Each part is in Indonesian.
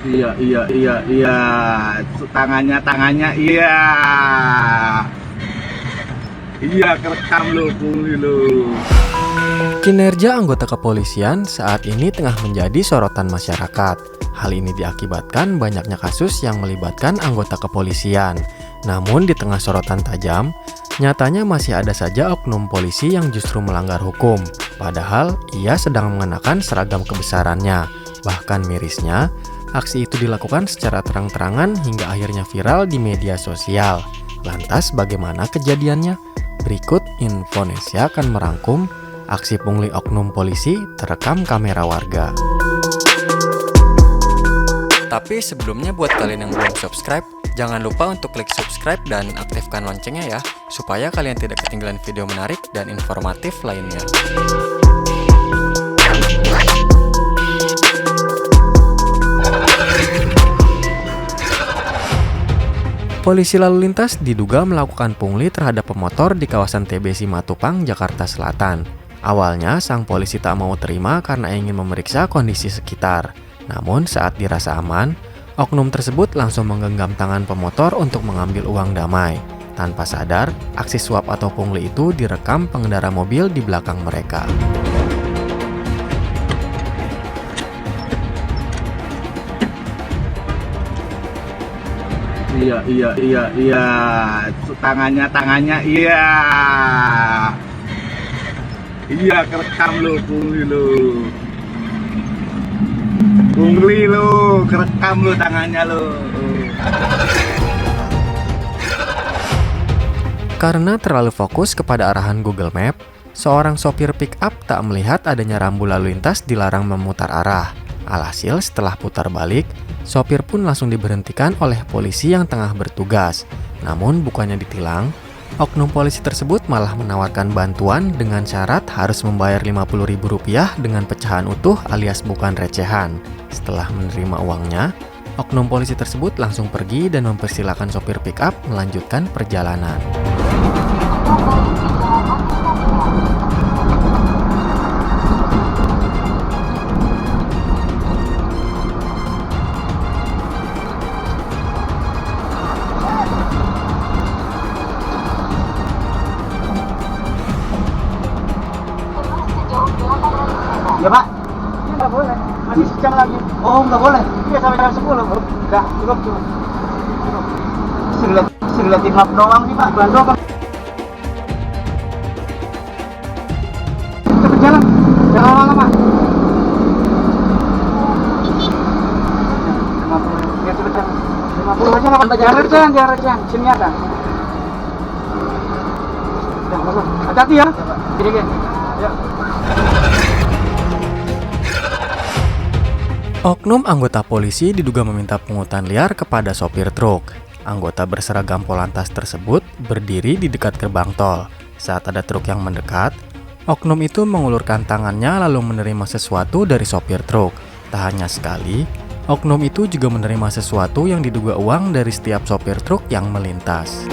Iya, iya, iya, iya. Tangannya, iya. Iya, kerekam lo, pungli lo. Kinerja anggota kepolisian saat ini tengah menjadi sorotan masyarakat. Hal ini diakibatkan banyaknya kasus yang melibatkan anggota kepolisian. Namun di tengah sorotan tajam, nyatanya masih ada saja oknum polisi yang justru melanggar hukum. Padahal ia sedang mengenakan seragam kebesarannya. Bahkan mirisnya, aksi itu dilakukan secara terang-terangan hingga akhirnya viral di media sosial. Lantas bagaimana kejadiannya? Berikut Infonesia akan merangkum aksi pungli oknum polisi terekam kamera warga. Tapi sebelumnya buat kalian yang belum subscribe, jangan lupa untuk klik subscribe dan aktifkan loncengnya ya, supaya kalian tidak ketinggalan video menarik dan informatif lainnya. Polisi lalu lintas diduga melakukan pungli terhadap pemotor di kawasan TB Simatupang, Jakarta Selatan. Awalnya, sang polisi tak mau terima karena ingin memeriksa kondisi sekitar. Namun, saat dirasa aman, oknum tersebut langsung menggenggam tangan pemotor untuk mengambil uang damai. Tanpa sadar, aksi suap atau pungli itu direkam pengendara mobil di belakang mereka. Iya, iya, iya, iya. Tangannya, iya. Iya, kerekam lo, pungli lo. Pungli lo, kerekam lo tangannya lo. Karena terlalu fokus kepada arahan Google Map, seorang sopir pick-up tak melihat adanya rambu lalu lintas dilarang memutar arah. Alhasil setelah putar balik, sopir pun langsung diberhentikan oleh polisi yang tengah bertugas. Namun bukannya ditilang, oknum polisi tersebut malah menawarkan bantuan dengan syarat harus membayar Rp50.000 dengan pecahan utuh alias bukan recehan. Setelah menerima uangnya, oknum polisi tersebut langsung pergi dan mempersilahkan sopir pick-up melanjutkan perjalanan. Ya Pak, ini nggak boleh, masih sejam lagi. Oh nggak boleh? Iya sampai jam 10 bro. Nggak, cukup. Segelas map doang nih Pak, bantu apa? Cepet jalan, jangan lama-lama. 50, ya cepet jalan. 50 aja nggak apa-apa, jangan recehan, sini ada. Ya, masuk. Hati-hati ya. Gini. Ya. Oknum anggota polisi diduga meminta pungutan liar kepada sopir truk. Anggota berseragam Polantas tersebut berdiri di dekat gerbang tol. Saat ada truk yang mendekat, oknum itu mengulurkan tangannya lalu menerima sesuatu dari sopir truk. Tak hanya sekali, oknum itu juga menerima sesuatu yang diduga uang dari setiap sopir truk yang melintas.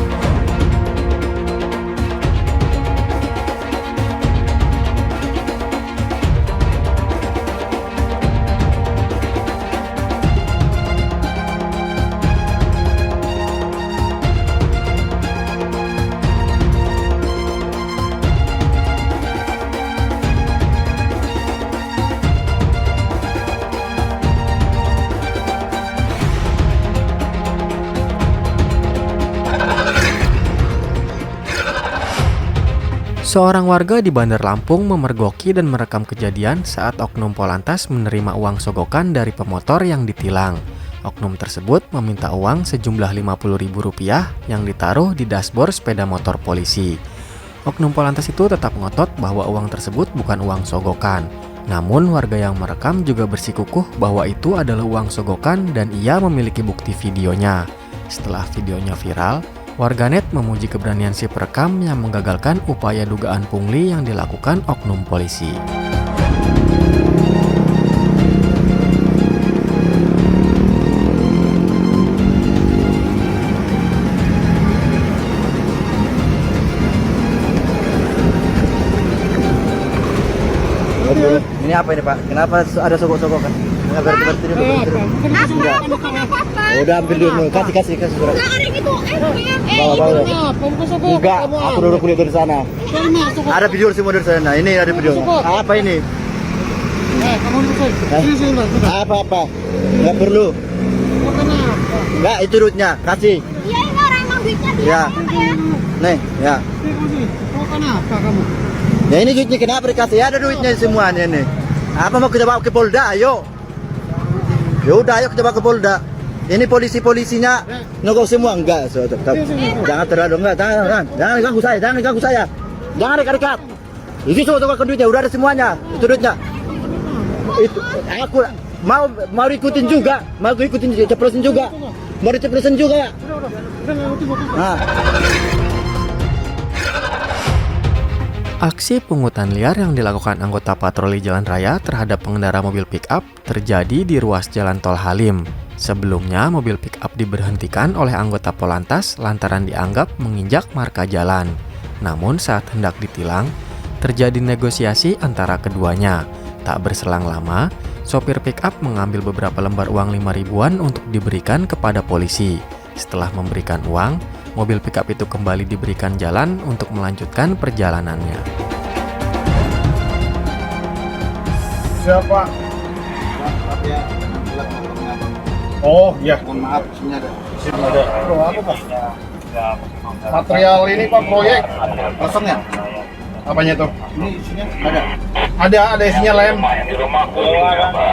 Seorang warga di Bandar Lampung memergoki dan merekam kejadian saat oknum Polantas menerima uang sogokan dari pemotor yang ditilang. Oknum tersebut meminta uang sejumlah Rp50.000 yang ditaruh di dashboard sepeda motor polisi. Oknum Polantas itu tetap ngotot bahwa uang tersebut bukan uang sogokan. Namun warga yang merekam juga bersikukuh bahwa itu adalah uang sogokan dan ia memiliki bukti videonya. Setelah videonya viral, warganet memuji keberanian si perekam yang menggagalkan upaya dugaan pungli yang dilakukan oknum polisi. Ini apa ini Pak? Kenapa ada sogok-sogokan? Enggak berarti dulu. Udah ambil dulu. Kasih surat. Bawa. Enggak, aku duduk dari sana. Ada video semua dari sana. Ini ada video. Apa ini? Apa? Enggak perlu. Enggak, itu duitnya. Kasih. Iya, ini orang emang duitnya dia. Ya. Nih, ya. Mau kenapa kamu? Ya ini duitnya kenapa dikasih? Ada duitnya semuanya nih. Apa mau kita bawa ke Polda? Ayo. Ya udah, ayo kita bawa ke Polda. Ini polisinya nogok semua enggak? Jangan terlalu enggak, jangan ganggu saya. Jangan dekat-dekat. Itu semua duitnya, udah ada semuanya. Itu duitnya. Itu aku mau ikutin juga, ceplosin juga. Mau diceplosin juga. Nah. Aksi pungutan liar yang dilakukan anggota patroli jalan raya terhadap pengendara mobil pick-up terjadi di ruas jalan Tol Halim. Sebelumnya, mobil pick-up diberhentikan oleh anggota Polantas lantaran dianggap menginjak marka jalan. Namun saat hendak ditilang, terjadi negosiasi antara keduanya. Tak berselang lama, sopir pick-up mengambil beberapa lembar uang 5.000-an untuk diberikan kepada polisi. Setelah memberikan uang, mobil pick-up itu kembali diberikan jalan untuk melanjutkan perjalanannya. Siapa? Oh, ya. Mohon maaf, sini ada. Sini ada. Bro, apa Pak? Material ini Pak proyek. Kosong ya? Apanya tuh? Ini isinya ada. Ada isinya lem.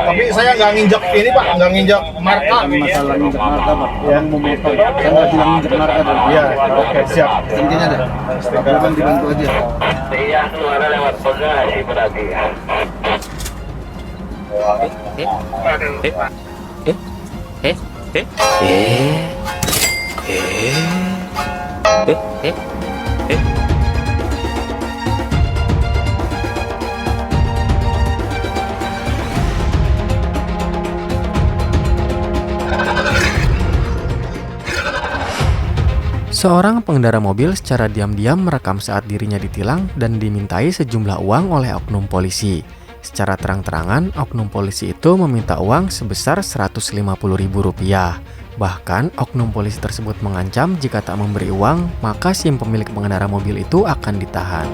Tapi saya nggak nginjak ini Pak, nggak nginjak marka. Masalah injak marka Pak. Ya. Yang mau motor. Saya nggak bilang injak marka dulu. Iya, oke siap. Intinya ada. Abang dibantu aja. Iya, suara lewat bagasi berarti. Seorang pengendara mobil secara diam-diam merekam saat dirinya ditilang dan dimintai sejumlah uang oleh oknum polisi. Secara terang-terangan, oknum polisi itu meminta uang sebesar Rp150.000. Bahkan, oknum polisi tersebut mengancam jika tak memberi uang, maka si pemilik pengendara mobil itu akan ditahan.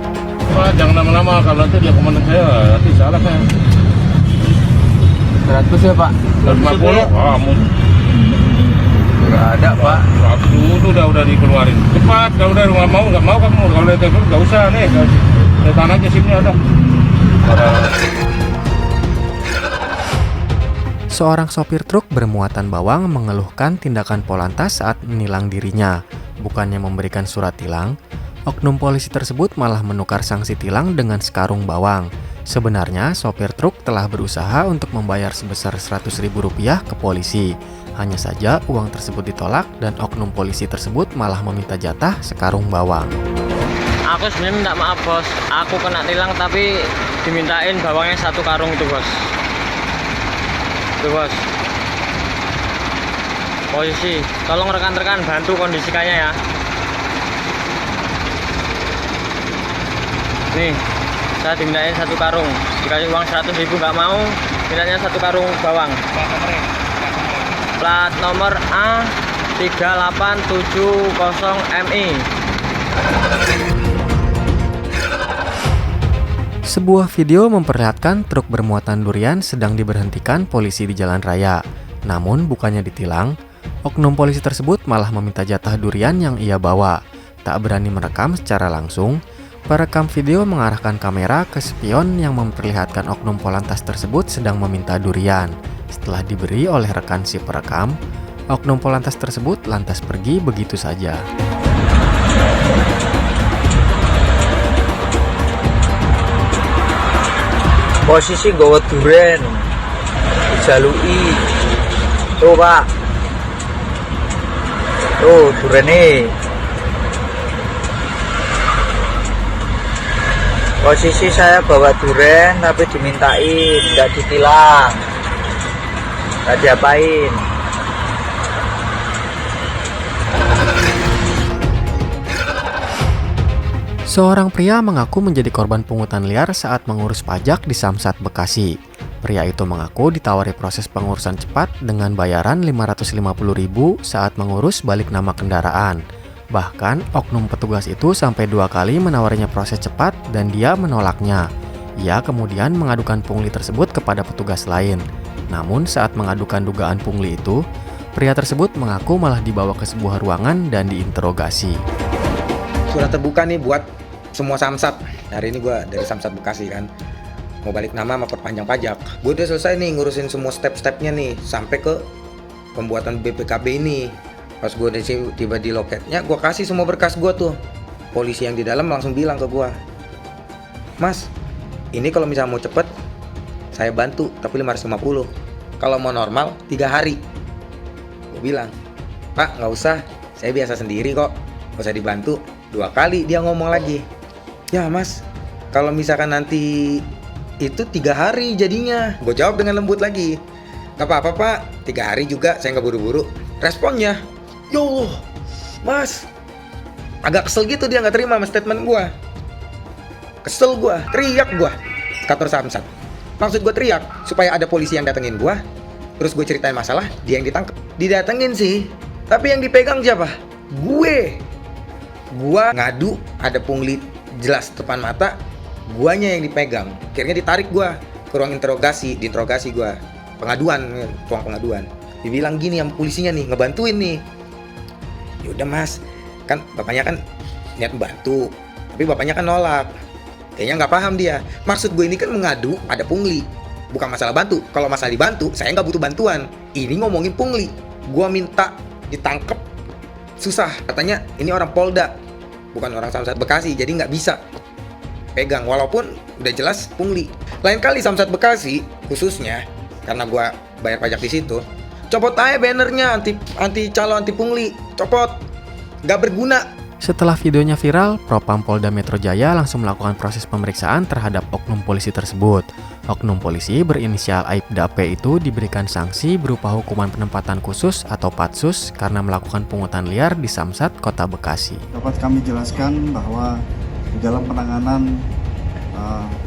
Pak, jangan lama-lama kalau nanti dia komandan saya, nanti salah kan. 100 ya Pak. 150? Ah, Nggak ada Pak. 100 itu udah dikeluarin. Cepat, kalau udah nggak mau kamu. Kalau dari telepon nggak usah nih. Letak aja SIM-nya ada. Seorang sopir truk bermuatan bawang mengeluhkan tindakan Polantas saat menilang dirinya. Bukannya memberikan surat tilang, oknum polisi tersebut malah menukar sanksi tilang dengan sekarung bawang. Sebenarnya, sopir truk telah berusaha untuk membayar sebesar Rp100.000 ke polisi. Hanya saja uang tersebut ditolak dan oknum polisi tersebut malah meminta jatah sekarung bawang. Aku sebenarnya minta maaf bos, aku kena tilang tapi dimintain bawangnya 1 karung itu bos. Itu bos. Polisi, tolong rekan-rekan bantu kondisikannya ya. Nih, saya dimintain 1 karung, dikasih uang 100.000 nggak mau, mintanya 1 karung bawang. Plat nomor A3870MI. Sebuah video memperlihatkan truk bermuatan durian sedang diberhentikan polisi di jalan raya. Namun bukannya ditilang, oknum polisi tersebut malah meminta jatah durian yang ia bawa. Tak berani merekam secara langsung, perekam video mengarahkan kamera ke spion yang memperlihatkan oknum Polantas tersebut sedang meminta durian. Setelah diberi oleh rekan si perekam, oknum Polantas tersebut lantas pergi begitu saja. Posisi nggawa duren dijaluki. Tuh Pak, tuh durene. Posisi saya bawa duren tapi dimintain, nggak ditilang, nggak diapain. Seorang pria mengaku menjadi korban pungutan liar saat mengurus pajak di Samsat, Bekasi. Pria itu mengaku ditawari proses pengurusan cepat dengan bayaran Rp550.000 saat mengurus balik nama kendaraan. Bahkan, oknum petugas itu sampai 2 kali menawarinya proses cepat dan dia menolaknya. Ia kemudian mengadukan pungli tersebut kepada petugas lain. Namun saat mengadukan dugaan pungli itu, pria tersebut mengaku malah dibawa ke sebuah ruangan dan diinterogasi. Surat terbuka nih buat semua Samsat. Hari ini gue dari Samsat Bekasi kan, mau balik nama sama perpanjang pajak. Gue udah selesai nih ngurusin semua step-stepnya nih sampai ke pembuatan BPKB ini. Pas gue tiba di loketnya, gue kasih semua berkas gue tuh. Polisi yang di dalam langsung bilang ke gue, "Mas, ini kalau misalnya mau cepet saya bantu, tapi 550. Kalau mau normal 3 hari." Gue bilang, "Pak, nggak usah, saya biasa sendiri kok, nggak usah dibantu." 2 kali dia ngomong lagi, "Ya mas, kalau misalkan nanti itu 3 hari jadinya." Gue jawab dengan lembut lagi, "Gak apa-apa pak, 3 hari juga, saya nggak buru-buru." Responnya, "Ya Allah, mas." Agak kesel gitu, dia nggak terima sama statement gue. Kesel gue, teriak gue, kantor Samsat. Maksud gue teriak supaya ada polisi yang datengin gue. Terus gue ceritain masalah, dia yang ditangkap. Didatengin sih, tapi yang dipegang siapa? Gue. Gua ngadu, ada pungli jelas depan mata, guanya yang dipegang. Akhirnya ditarik gua ke ruang interogasi, diinterogasi gua. Pengaduan, ruang pengaduan. Dibilang gini sama polisinya nih, ngebantuin nih. Ya udah mas, kan bapaknya kan niat bantu, tapi bapaknya kan nolak. Kayaknya nggak paham dia. Maksud gue ini kan mengadu, ada pungli, bukan masalah bantu. Kalau masalah dibantu, saya nggak butuh bantuan. Ini ngomongin pungli. Gua minta ditangkep, susah. Katanya ini orang Polda, bukan orang Samsat Bekasi, jadi nggak bisa pegang, walaupun udah jelas pungli. Lain kali Samsat Bekasi khususnya, karena gua bayar pajak di situ, copot aja bannernya anti pungli, copot, nggak berguna. Setelah videonya viral, Propam Polda Metro Jaya langsung melakukan proses pemeriksaan terhadap oknum polisi tersebut. Oknum polisi berinisial Aibda P itu diberikan sanksi berupa hukuman penempatan khusus atau patsus karena melakukan pungutan liar di Samsat, Kota Bekasi. Dapat kami jelaskan bahwa di dalam penanganan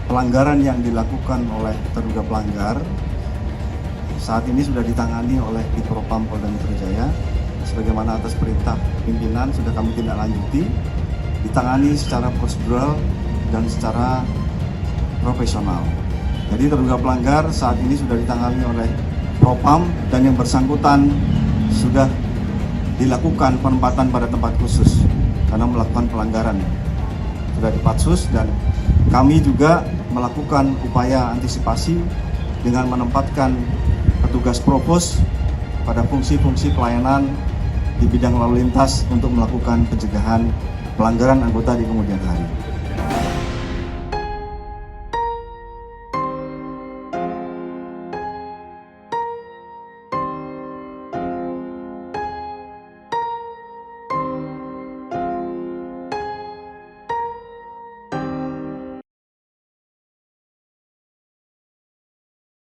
pelanggaran yang dilakukan oleh terduga pelanggar saat ini sudah ditangani oleh di Propam Polda Metro Jaya. Sebagaimana atas perintah pimpinan sudah kami tindak lanjuti, ditangani secara prosedural dan secara profesional. Jadi terduga pelanggar saat ini sudah ditangani oleh Propam dan yang bersangkutan sudah dilakukan penempatan pada tempat khusus karena melakukan pelanggaran. Sudah dipatsus dan kami juga melakukan upaya antisipasi dengan menempatkan petugas Propos pada fungsi-fungsi pelayanan di bidang lalu lintas untuk melakukan pencegahan pelanggaran anggota di kemudian hari.